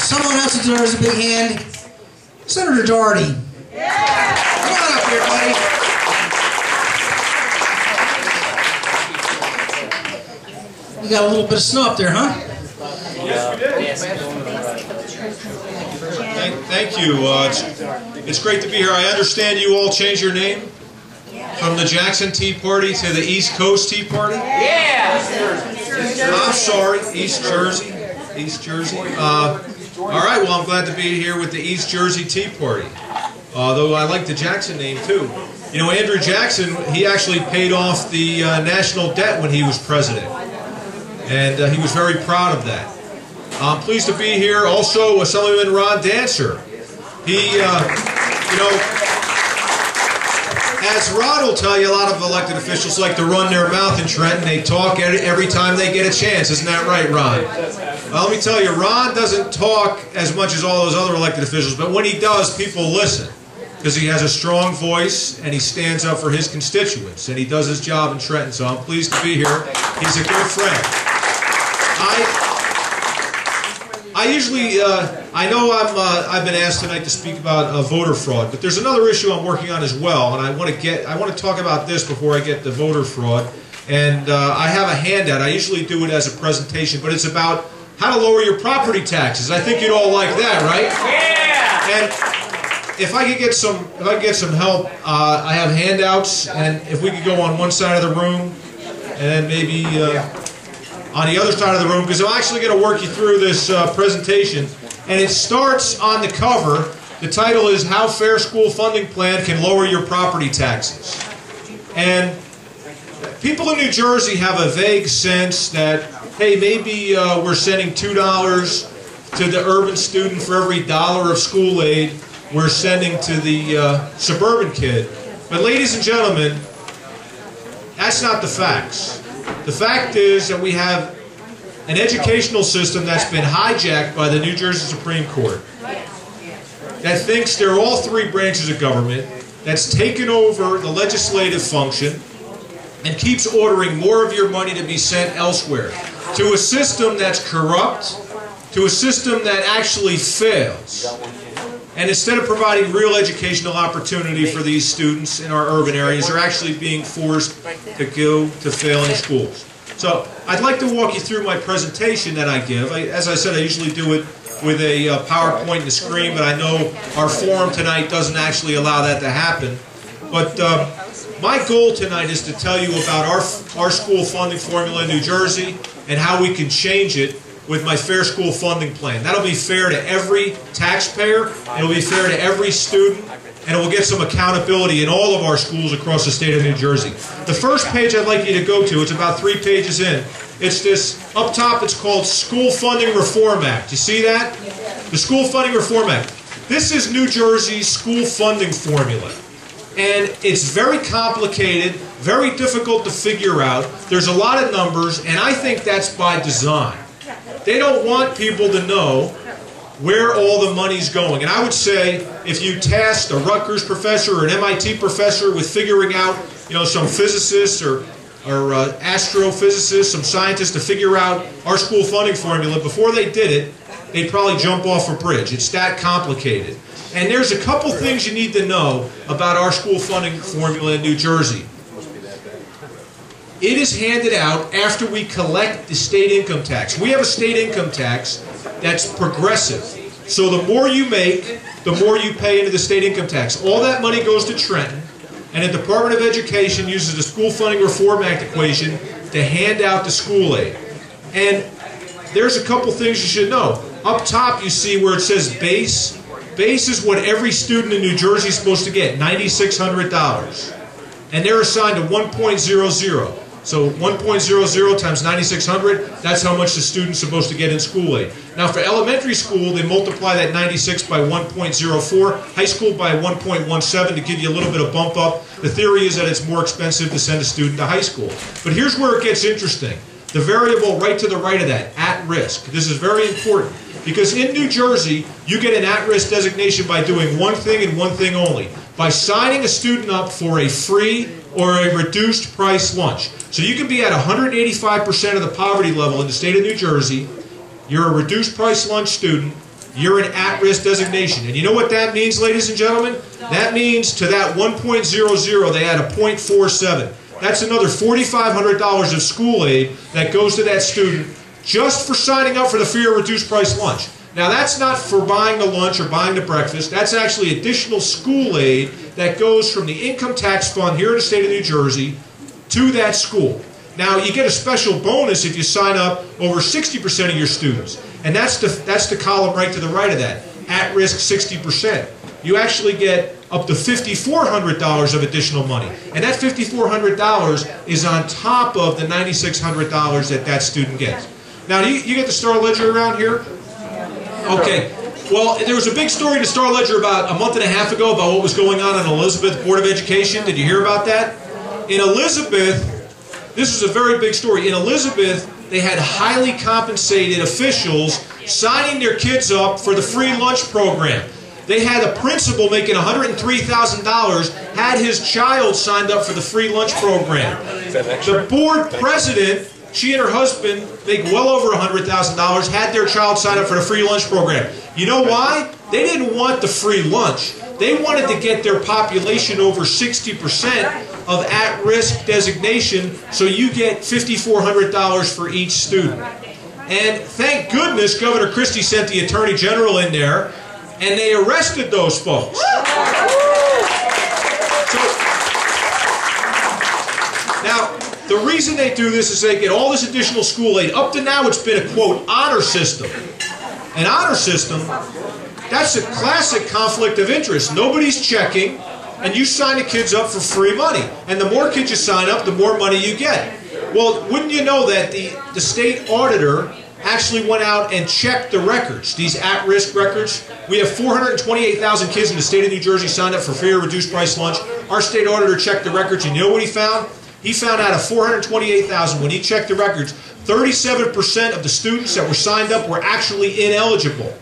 Someone else who deserves a big hand, Senator Doherty. Yeah. Come on up here, buddy. You got a little bit of snow up there, huh? Thank you. It's great to be here. I understand you all changed your name from the Jackson Tea Party to the East Coast Tea Party? Yeah! I'm sorry, East Jersey. East Jersey. All right, well, I'm glad to be here with the East Jersey Tea Party. Though I like the Jackson name, too. You know, Andrew Jackson, he actually paid off the national debt when he was president. And he was very proud of that. I'm pleased to be here. Also, Assemblyman Ron Dancer. He, you know, as Ron will tell you, a lot of elected officials like to run their mouth in Trenton. They talk every time they get a chance. Isn't that right, Ron? Well, let me tell you, Ron doesn't talk as much as all those other elected officials, but when he does, people listen. Because he has a strong voice, and he stands up for his constituents, and he does his job in Trenton, so I'm pleased to be here. He's a good friend. I usually, I know I've been asked tonight to speak about voter fraud, but there's another issue I'm working on as well, and I want to talk about this before I get to voter fraud. And I have a handout. I usually do it as a presentation, but it's about how to lower your property taxes. I think you'd all like that, right? Yeah. And if I could get some help, I have handouts, and if we could go on one side of the room, and then maybe on the other side of the room, because I'm actually going to work you through this presentation. And it starts on the cover. The title is How Fair School Funding Plan Can Lower Your Property Taxes. And people in New Jersey have a vague sense that, hey, maybe we're sending $2 to the urban student for every $1 of school aid we're sending to the suburban kid. But ladies and gentlemen, that's not the facts. The fact is that we have an educational system that's been hijacked by the New Jersey Supreme Court, that thinks they're all three branches of government, that's taken over the legislative function, and keeps ordering more of your money to be sent elsewhere, to a system that's corrupt, to a system that actually fails. And instead of providing real educational opportunity for these students in our urban areas, they're actually being forced to go to failing schools. So I'd like to walk you through my presentation that I give. As I said, I usually do it with a PowerPoint and a screen, but I know our forum tonight doesn't actually allow that to happen. But my goal tonight is to tell you about our school funding formula in New Jersey and how we can change it with my Fair School Funding Plan. That'll be fair to every taxpayer, it'll be fair to every student, and it will get some accountability in all of our schools across the state of New Jersey. The first page I'd like you to go to, it's about 3 pages in. It's this, up top it's called School Funding Reform Act. You see that? The School Funding Reform Act. This is New Jersey's school funding formula. And it's very complicated, very difficult to figure out. There's a lot of numbers, and I think that's by design. They don't want people to know where all the money's going. And I would say if you tasked a Rutgers professor or an MIT professor with figuring out, you know, some physicists or astrophysicists, some scientists to figure out our school funding formula, before they did it, they'd probably jump off a bridge. It's that complicated. And there's a couple things you need to know about our school funding formula in New Jersey. It is handed out after we collect the state income tax. We have a state income tax that's progressive. So the more you make, the more you pay into the state income tax. All that money goes to Trenton, and the Department of Education uses the School Funding Reform Act equation to hand out the school aid. And there's a couple things you should know. Up top you see where it says base. Base is what every student in New Jersey is supposed to get, $9,600. And they're assigned to 1.00. So 1.00 times 9,600, that's how much the student's supposed to get in school aid. Now for elementary school, they multiply that 96 by 1.04, high school by 1.17 to give you a little bit of bump up. The theory is that it's more expensive to send a student to high school. But here's where it gets interesting. The variable right to the right of that, at risk. This is very important because in New Jersey, you get an at-risk designation by doing one thing and one thing only. By signing a student up for a free or a reduced price lunch. So you can be at 185% of the poverty level in the state of New Jersey, you're a reduced price lunch student, you're an at-risk designation. And you know what that means, ladies and gentlemen? That means to that 1.00, they add a 0.47. That's another $4,500 of school aid that goes to that student just for signing up for the free or reduced price lunch. Now that's not for buying the lunch or buying the breakfast. That's actually additional school aid that goes from the income tax fund here in the state of New Jersey to that school. Now you get a special bonus if you sign up over 60% of your students. And that's the column right to the right of that. At risk 60%. You actually get up to $5,400 of additional money. And that $5,400 is on top of the $9,600 that that student gets. Now, you get the Star Ledger around here? Okay. Well, there was a big story in the Star Ledger about a month and a half ago about what was going on in Elizabeth Board of Education. Did you hear about that? In Elizabeth, this was a very big story. In Elizabeth, they had highly compensated officials signing their kids up for the free lunch program. They had a principal making $103,000, had his child signed up for the free lunch program. The board president, she and her husband make well over $100,000, had their child sign up for the free lunch program. You know why? They didn't want the free lunch. They wanted to get their population over 60% of at-risk designation, so you get $5,400 for each student. And thank goodness Governor Christie sent the Attorney General in there, and they arrested those folks. Now, the reason they do this is they get all this additional school aid. Up to now, it's been a, quote, honor system. An honor system, that's a classic conflict of interest. Nobody's checking, and you sign the kids up for free money. And the more kids you sign up, the more money you get. Well, wouldn't you know that the state auditor actually went out and checked the records, these at-risk records. We have 428,000 kids in the state of New Jersey signed up for free or reduced price lunch. Our state auditor checked the records, and you know what he found? He found out of 428,000, when he checked the records, 37% of the students that were signed up were actually ineligible.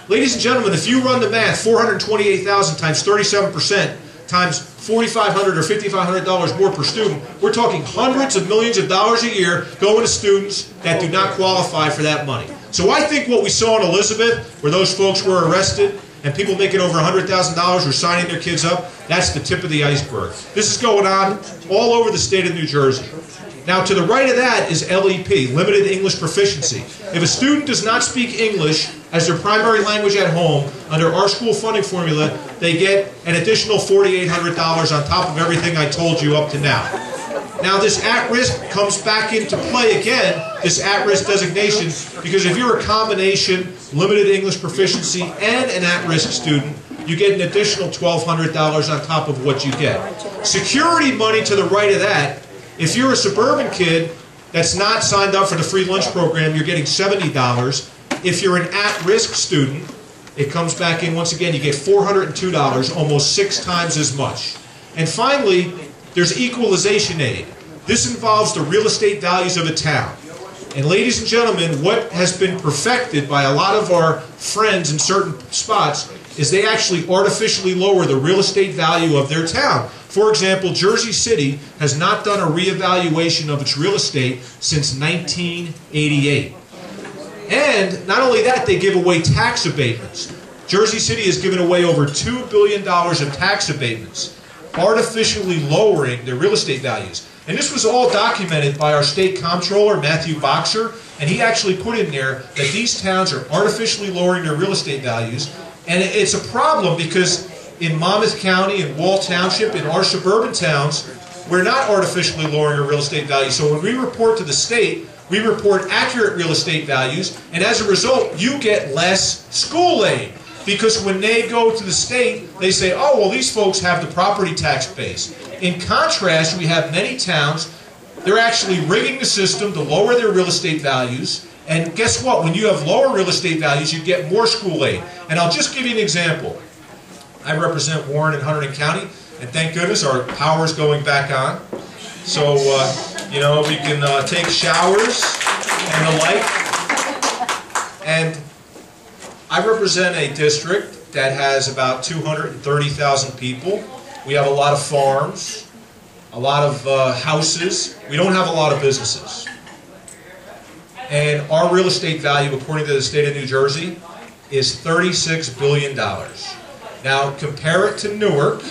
Ladies and gentlemen, if you run the math, 428,000 times 37% times $4,500 or $5,500 more per student, we're talking hundreds of millions of dollars a year going to students that do not qualify for that money. So I think what we saw in Elizabeth, where those folks were arrested and people making over $100,000 were signing their kids up, that's the tip of the iceberg. This is going on all over the state of New Jersey. Now, to the right of that is LEP, Limited English Proficiency. If a student does not speak English as their primary language at home, under our school funding formula, they get an additional $4,800 on top of everything I told you up to now. Now, this at-risk comes back into play again, this at-risk designation, because if you're a combination limited English proficiency and an at-risk student, you get an additional $1,200 on top of what you get. Security money to the right of that, if you're a suburban kid that's not signed up for the free lunch program, you're getting $70. If you're an at-risk student, it comes back in once again, you get $402, almost 6 times as much. And finally, there's equalization aid. This involves the real estate values of a town. And ladies and gentlemen, what has been perfected by a lot of our friends in certain spots is they actually artificially lower the real estate value of their town. For example, Jersey City has not done a reevaluation of its real estate since 1988. And not only that, they give away tax abatements. Jersey City has given away over $2 billion of tax abatements, artificially lowering their real estate values. And this was all documented by our state comptroller, Matthew Boxer, and he actually put in there that these towns are artificially lowering their real estate values. And it's a problem because in Monmouth County and Wall Township, in our suburban towns, we're not artificially lowering our real estate values. So when we report to the state, we report accurate real estate values, and as a result, you get less school aid. Because when they go to the state, they say, oh, well, these folks have the property tax base. In contrast, we have many towns, they're actually rigging the system to lower their real estate values. And guess what? When you have lower real estate values, you get more school aid. And I'll just give you an example. I represent Warren and Hunterdon County, and thank goodness our power is going back on. So, you know, we can take showers and the like. And I represent a district that has about 230,000 people. We have a lot of farms, a lot of houses. We don't have a lot of businesses. And our real estate value, according to the state of New Jersey, is $36 billion. Now compare it to Newark.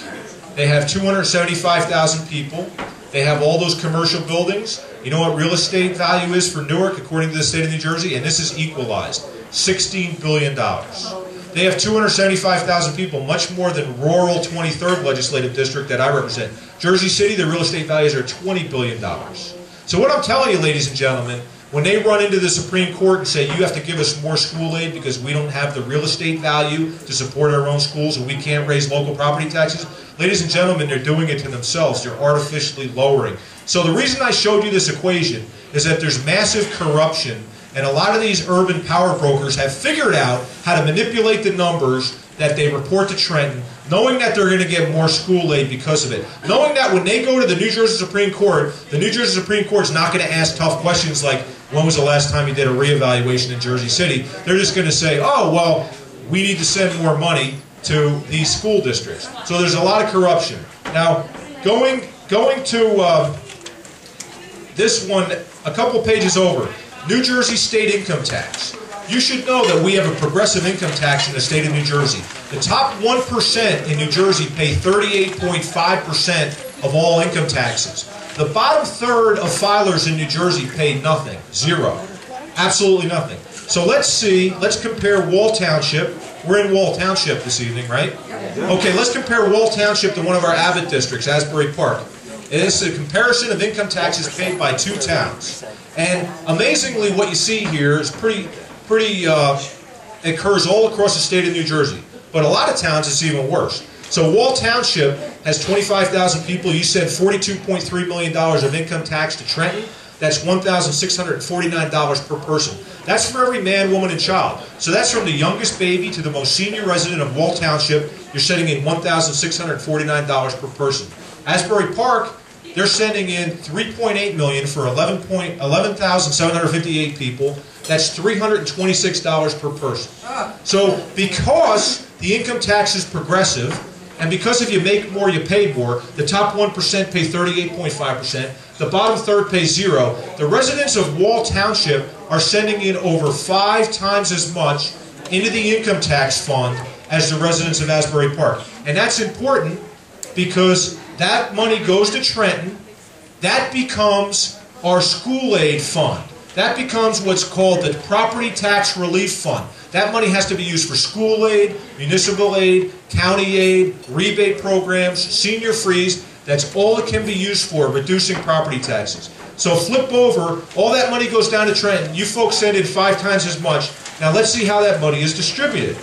They have 275,000 people. They have all those commercial buildings. You know what real estate value is for Newark according to the state of New Jersey? And this is equalized. $16 billion. They have 275,000 people, much more than rural 23rd legislative district that I represent. Jersey City, their real estate values are $20 billion. So what I'm telling you, ladies and gentlemen, when they run into the Supreme Court and say, you have to give us more school aid because we don't have the real estate value to support our own schools and we can't raise local property taxes, ladies and gentlemen, they're doing it to themselves. They're artificially lowering. So the reason I showed you this equation is that there's massive corruption, and a lot of these urban power brokers have figured out how to manipulate the numbers that they report to Trenton, knowing that they're going to get more school aid because of it. Knowing that when they go to the New Jersey Supreme Court, the New Jersey Supreme Court's not going to ask tough questions like, when was the last time you did a reevaluation in Jersey City? They're just going to say, oh, well, we need to send more money to these school districts. So there's a lot of corruption. Now, going to this one, a couple pages over, New Jersey state income tax. You should know that we have a progressive income tax in the state of New Jersey. The top 1% in New Jersey pay 38.5% of all income taxes. The bottom third of filers in New Jersey pay nothing, zero, absolutely nothing. So let's compare Wall Township. We're in Wall Township this evening, right? Okay, let's compare Wall Township to one of our Abbott districts, Asbury Park. It is a comparison of income taxes paid by two towns. And amazingly, what you see here is occurs all across the state of New Jersey. But a lot of towns, it's even worse. So Wall Township has 25,000 people. You said $42.3 million of income tax to Trenton. That's $1,649 per person. That's for every man, woman, and child. So that's from the youngest baby to the most senior resident of Wall Township. You're sending in $1,649 per person. Asbury Park, they're sending in $3.8 million for 11,758 people. That's $326 per person. So because the income tax is progressive, and because if you make more, you pay more, the top 1% pay 38.5%, the bottom third pays zero, the residents of Wall Township are sending in over 5 times as much into the income tax fund as the residents of Asbury Park. And that's important because that money goes to Trenton. That becomes our school aid fund. That becomes what's called the Property Tax Relief Fund. That money has to be used for school aid, municipal aid, county aid, rebate programs, senior freeze. That's all it can be used for, reducing property taxes. So flip over, all that money goes down to Trenton. You folks send in 5 times as much. Now let's see how that money is distributed.